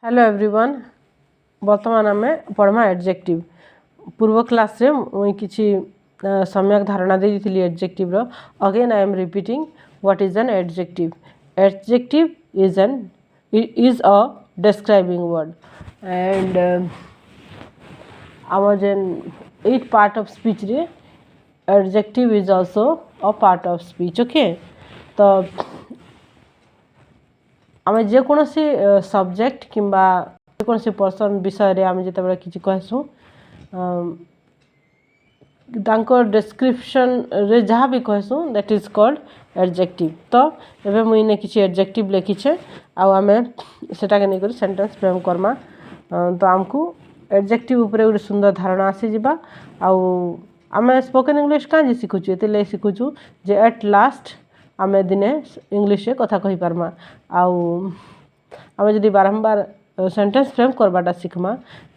Hello everyone बर्तमान आम पढ़मा adjective पूर्व क्लास रे मुई किछि सम्यक धारणा देइथिली एडजेक्टिव रो again I am repeating what is an adjective is a describing word and our जेन 8 पार्ट ऑफ स्पीच रे adjective is also a part of speech okay तो आम जेकोसी सब्जेक्ट किंबा जेकोसी पर्सन विषय आम जिते किसी कहसु डिस्क्रिप्शन रे जहाँ भी कहसु दैट इज कॉल्ड एडजेक्टिव। तो एबे मुझे किसी एडजेक्टिव लिखीचे आम सेटा के नहीं सेंटेंस फ्रेम करमा तो आमको एडजेक्टिव उपरे गोटे सुंदर धारणा आसी जिबा आम स्पोकन इंग्लिश कहाँ शिखुचु ये शिखुचु जे एट लास्ट आमे दिने इंग्लिश रे कथा कहि पारमा आमे जदि बारंबार सेंटेंस फ्रेम करबाटा सिखमा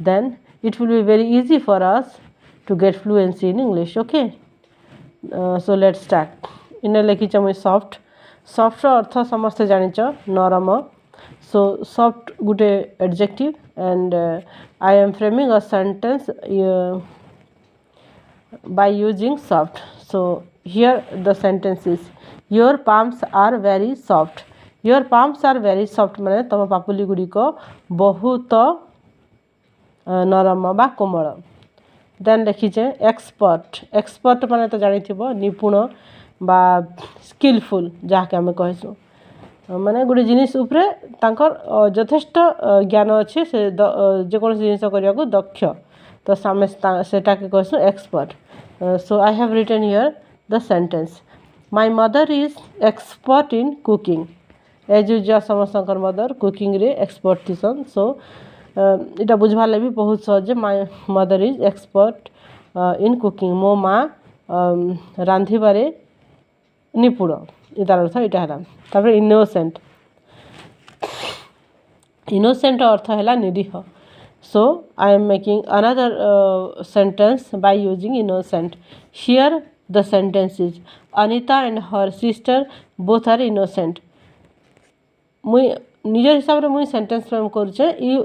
then it will be very easy for us to get fluency in English okay so let's start इने लिखिच मुई सॉफ्ट सॉफ्ट रो अर्थ समस्त जानिच नरम so soft Gute adjective and I am framing a sentence by using soft. So here the sentence is your palms are very soft. Your palms are very soft माने तम पापुली गुडी को बहुत नरम बा कोमल। देन लिखिचे एक्सपर्ट एक्सपर्ट माने तो जानि थिबो निपुण बा स्किलफुल जहा के हम कहसु माने गुडी जिनिस उपरे तांकर यथेष्ट ज्ञान अछि से जे कोन जिनिस करिया को दक्ष तो सामे सेटा के कहसु expert. So I have written here the sentence my mother is expert in cooking as usual समस्तकर मदर कुकिंग रे एक्सपर्ट थिसन सो इटा बुझवा लेबी बहुत सहज my mother is expert in cooking मो माँ रांधी बारे निपुण इतार अर्थ इटा हला तापर इनोसेंट इनोसेंट अर्थ हला निरीह। So I am making another sentence by using innocent. Here the sentence is Anita and her sister both are innocent. मुई निजर हिसाब रे मुई सेंटेंस फ्रेम करछे ई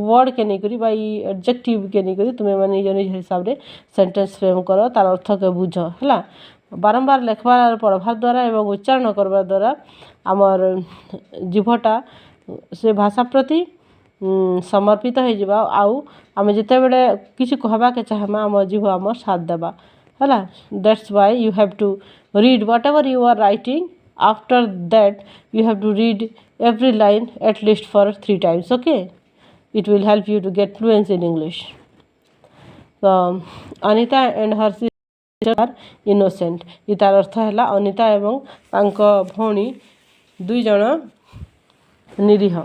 वर्ड के नहीं करी बा ई एडजेक्टिव के नहीं करी तुमे माने निजर हिसाब रे सेंटेंस फ्रेम करो तार अर्थ के बुझ हला बारंबार लेखबार पढ़वार द्वारा एवं उच्चारण करबार द्वारा आमर जीभटा से भाषा प्रति समर्पित हो जावा आम जिते बड़े किसी कहबा के चाहमा आम जीव आम साथ देबा हला that's why you have to read whatever you are writing after that you have to read every line at least for 3 times okay it will help you to get fluency in English. तो Anita and her sister are innocent इतार अर्थ है अनिता एवं तांको भौणी दुई जन निरीह।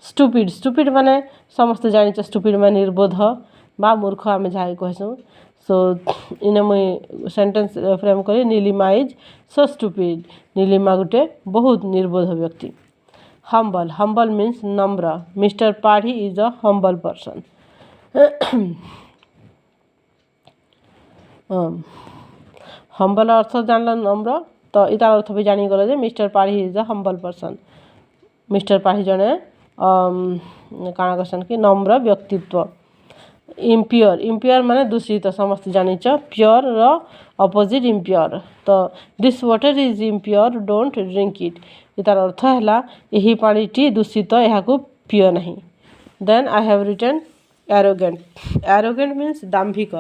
Stupid stupid माने समस्त जानिच स्टूपिड माने निर्बोध बा मूर्ख आम जहाँ कहसु सो इने मुई सेंटेंस फ्रेम करी Nilima is so stupid Nilima गुटे बहुत निर्बोध व्यक्ति। हम्बल हम्बल मीन्स नम्र mister Padhi is a humble person. Humble अर्थ जानल नम्र तो इतार अर्थ भी जानी गल जे mister Padhi is a humble person mister Padhi जने काना कहसन कि नम्र व्यक्तित्व। इम्प्योर इम्प्योर माने दूषित समस्त जानिच प्योर रो अपोजिट इम्प्योर तो this water is impure don't drink it इतार अर्थ है यही पानीटी दूषित यहाँ को पियो नहीं। Then I have written arrogant arrogant means दाम्भिक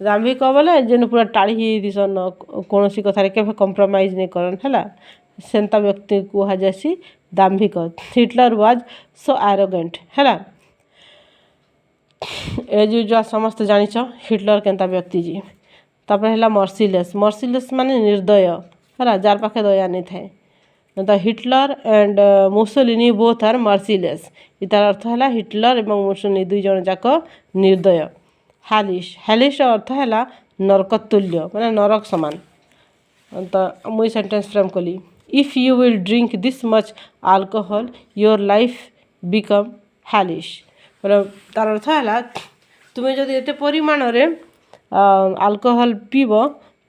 दाम्भिक बोले जेन पूरा टाड़ी दिसन कौन कथार के कंप्रोमाइज नहीं करन है सेंता व्यक्ति कह जासी दाम्भिक। हिटलर वाज सो एरोगेंट है एज यूजुअल समस्त जानिच हिटलर केंता व्यक्ति जी। तापर है मर्सीलेस मर्सीलेस माने निर्दय है जार पाखे दया नहीं थाए तो Hitler and Mussolini both are merciless इतार अर्थ है हिटलर एवं मुसोलिनी दुई जन जाक निर्दय। हालिश हालिश अर्थ है नरकतुल्य माने नरक समान। तो मुई सेंटेंस फ्रेम कली if you will drink this much alcohol your life become hellish मतलब तार अर्थ है तुम्हें जदि एते परिमाण रे अल्कोहल पीब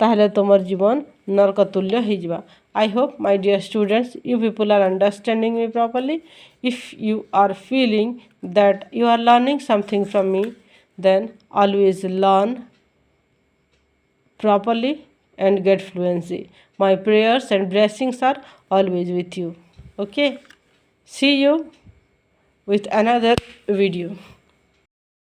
ताहले तुमर जीवन नरकतुल्य हो जावा I hope, my dear students, you people are understanding me properly. If you are feeling that you are learning something from me, then always learn properly and get fluency. My prayers and blessings are always with you. Okay? See you with another video.